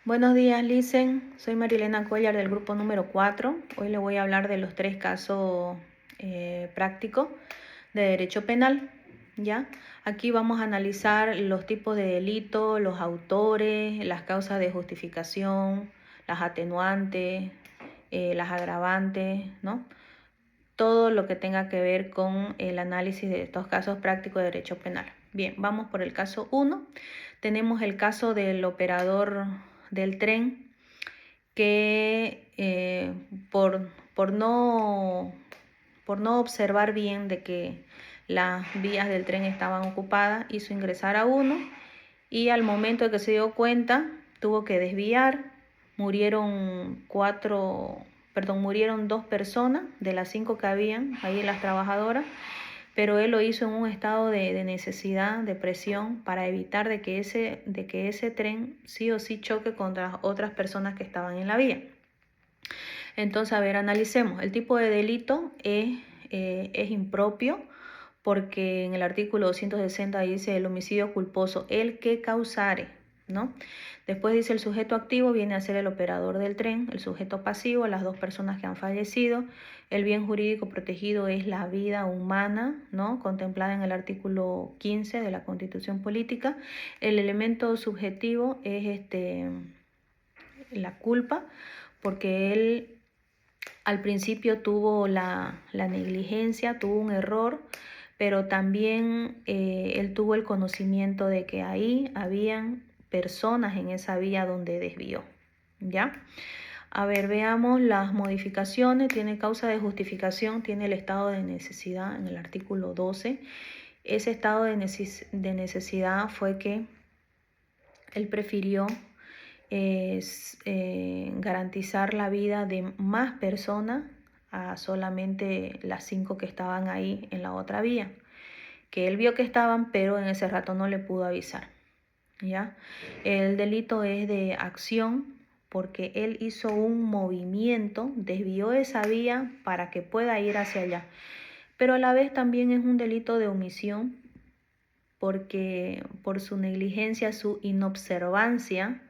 Buenos días, Licen. Soy Marilena Cuellar del grupo número 4. Hoy le voy a hablar de los 3 casos prácticos de derecho penal. ¿Ya? Aquí vamos a analizar los tipos de delito, los autores, las causas de justificación, las atenuantes, las agravantes, ¿no? Todo lo que tenga que ver con el análisis de estos casos prácticos de derecho penal. Bien, vamos por el caso 1. Tenemos el caso del operador del tren que por no observar bien de que las vías del tren estaban ocupadas, hizo ingresar a uno y al momento de que se dio cuenta tuvo que desviar. Murieron murieron 2 personas de las 5 que habían ahí, las trabajadoras, pero él lo hizo en un estado de necesidad, de presión, para evitar de que ese tren sí o sí choque contra otras personas que estaban en la vía. Entonces, a ver, analicemos. El tipo de delito es impropio, porque en el artículo 260 dice el homicidio culposo, el que causare, ¿no? Después dice el sujeto activo viene a ser el operador del tren, el sujeto pasivo, las 2 personas que han fallecido, el bien jurídico protegido es la vida humana, ¿no? Contemplada en el artículo 15 de la Constitución Política. El elemento subjetivo es la culpa, porque él al principio tuvo la negligencia, tuvo un error, pero también él tuvo el conocimiento de que ahí habían personas en esa vía donde desvió, ¿ya? A ver, veamos las modificaciones. Tiene causa de justificación, tiene el estado de necesidad en el artículo 12. Ese estado de necesidad fue que él prefirió garantizar la vida de más personas a solamente las 5 que estaban ahí en la otra vía, que él vio que estaban, pero en ese rato no le pudo avisar, ¿ya? El delito es de acción, porque él hizo un movimiento, desvió esa vía para que pueda ir hacia allá, pero a la vez también es un delito de omisión, porque por su negligencia, su inobservancia,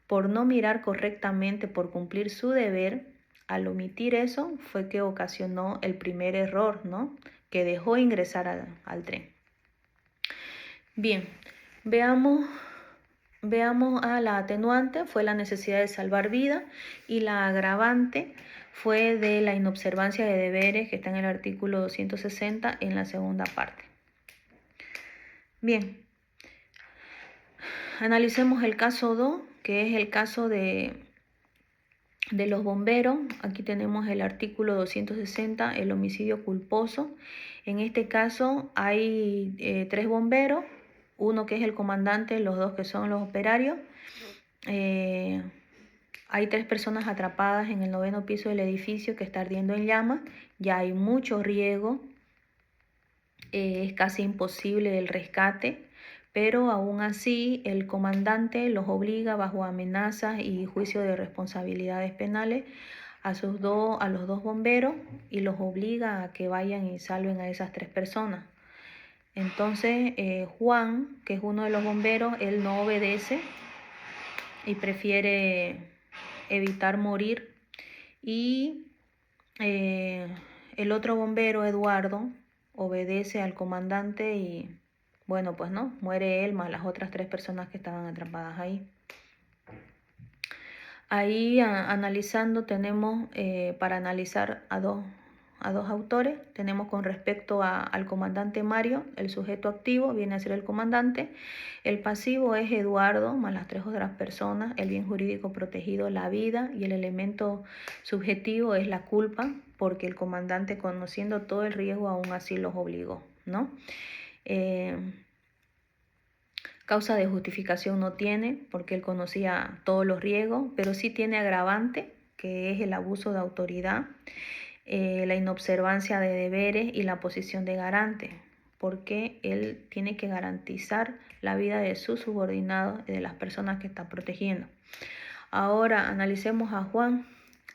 por no mirar correctamente, por cumplir su deber, al omitir eso fue que ocasionó el primer error, ¿no? Que dejó ingresar al tren. Bien, veamos a la atenuante, fue la necesidad de salvar vida, y la agravante fue de la inobservancia de deberes, que está en el artículo 260 en la segunda parte. Bien, analicemos el caso 2, que es el caso de los bomberos. Aquí tenemos el artículo 260, el homicidio culposo. En este caso hay 3 bomberos, uno que es el comandante, los 2 que son los operarios. Hay 3 personas atrapadas en el 9º piso del edificio que está ardiendo en llamas. Ya hay mucho riesgo, es casi imposible el rescate, pero aún así el comandante los obliga bajo amenazas y juicio de responsabilidades penales a los 2 bomberos, y los obliga a que vayan y salven a esas 3 personas. Entonces Juan, que es uno de los bomberos, él no obedece y prefiere evitar morir, y el otro bombero, Eduardo, obedece al comandante y bueno, pues no, muere él más las otras 3 personas que estaban atrapadas ahí. Ahí analizando tenemos, para analizar a dos autores, tenemos con respecto al comandante Mario, el sujeto activo viene a ser el comandante, el pasivo es Eduardo más las 3 otras personas, el bien jurídico protegido la vida, y el elemento subjetivo es la culpa, porque el comandante, conociendo todo el riesgo, aún así los obligó, ¿no? Causa de justificación no tiene, porque él conocía todos los riesgos, pero sí tiene agravante, que es el abuso de autoridad, la inobservancia de deberes y la posición de garante, porque él tiene que garantizar la vida de sus subordinados y de las personas que está protegiendo. Ahora analicemos a Juan.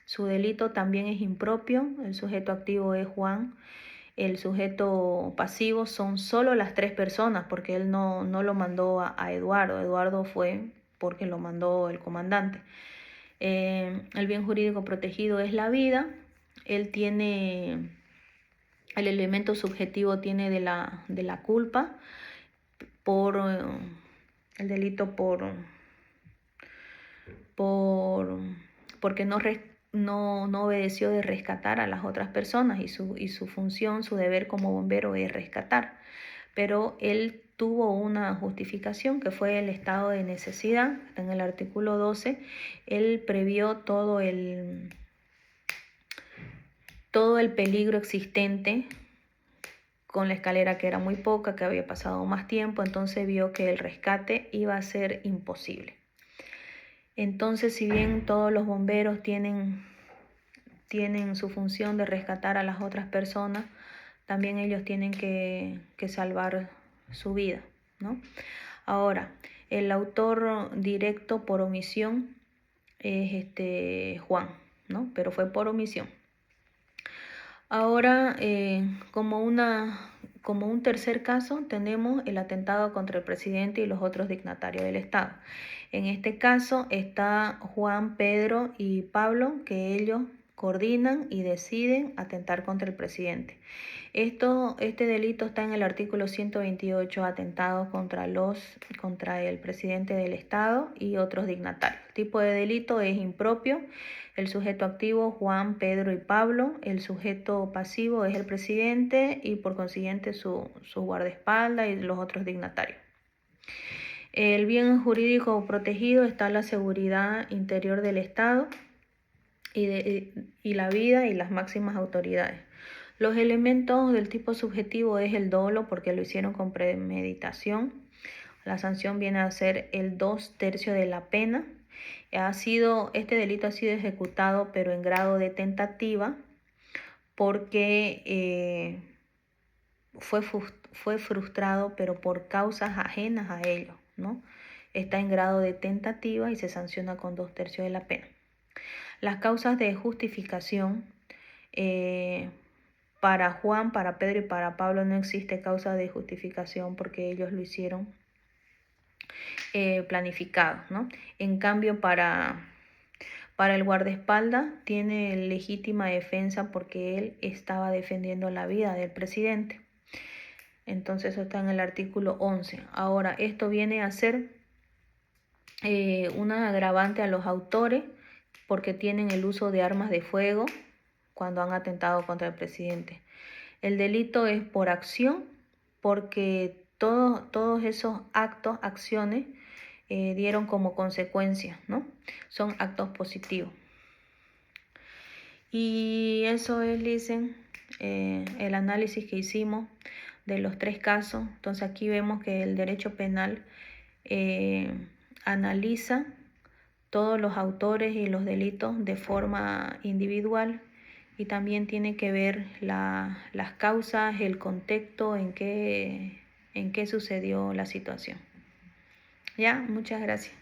Su delito también es impropio, el sujeto activo es Juan. El sujeto pasivo son solo las 3 personas, porque él no lo mandó a Eduardo. Eduardo fue porque lo mandó el comandante. El bien jurídico protegido es la vida. Él tiene, el elemento subjetivo tiene de la culpa por el delito porque no obedeció de rescatar a las otras personas, y su función, su deber como bombero es rescatar. Pero él tuvo una justificación que fue el estado de necesidad. En el artículo 12, él previó todo el peligro existente con la escalera, que era muy poca, que había pasado más tiempo, entonces vio que el rescate iba a ser imposible. Entonces, si bien todos los bomberos tienen su función de rescatar a las otras personas, también ellos tienen que salvar su vida, ¿no? Ahora, el autor directo por omisión es Juan, ¿no? Pero fue por omisión. Ahora, como un tercer caso, tenemos el atentado contra el presidente y los otros dignatarios del Estado. En este caso está Juan, Pedro y Pablo, que ellos coordinan y deciden atentar contra el presidente. Este delito está en el artículo 128, atentados contra el presidente del Estado y otros dignatarios. El tipo de delito es impropio. El sujeto activo, Juan, Pedro y Pablo. El sujeto pasivo es el presidente y por consiguiente su guardaespaldas y los otros dignatarios. El bien jurídico protegido está la seguridad interior del Estado y la vida y las máximas autoridades. Los elementos del tipo subjetivo es el dolo, porque lo hicieron con premeditación. La sanción viene a ser el 2/3 de la pena. Este delito ha sido ejecutado, pero en grado de tentativa, porque fue frustrado, pero por causas ajenas a ellos, ¿no? Está en grado de tentativa y se sanciona con 2/3 de la pena. Las causas de justificación, para Juan, para Pedro y para Pablo no existe causa de justificación porque ellos lo hicieron planificado, ¿no? En cambio, para el guardaespaldas tiene legítima defensa porque él estaba defendiendo la vida del presidente. Entonces eso está en el artículo 11. Ahora, esto viene a ser una agravante a los autores porque tienen el uso de armas de fuego cuando han atentado contra el presidente. El delito es por acción, porque todos esos acciones dieron como consecuencia, ¿no? Son actos positivos. Y eso es, Licen, el análisis que hicimos de los 3 casos. Entonces aquí vemos que el derecho penal analiza todos los autores y los delitos de forma individual, y también tiene que ver las causas, el contexto en que sucedió la situación. Ya, muchas gracias.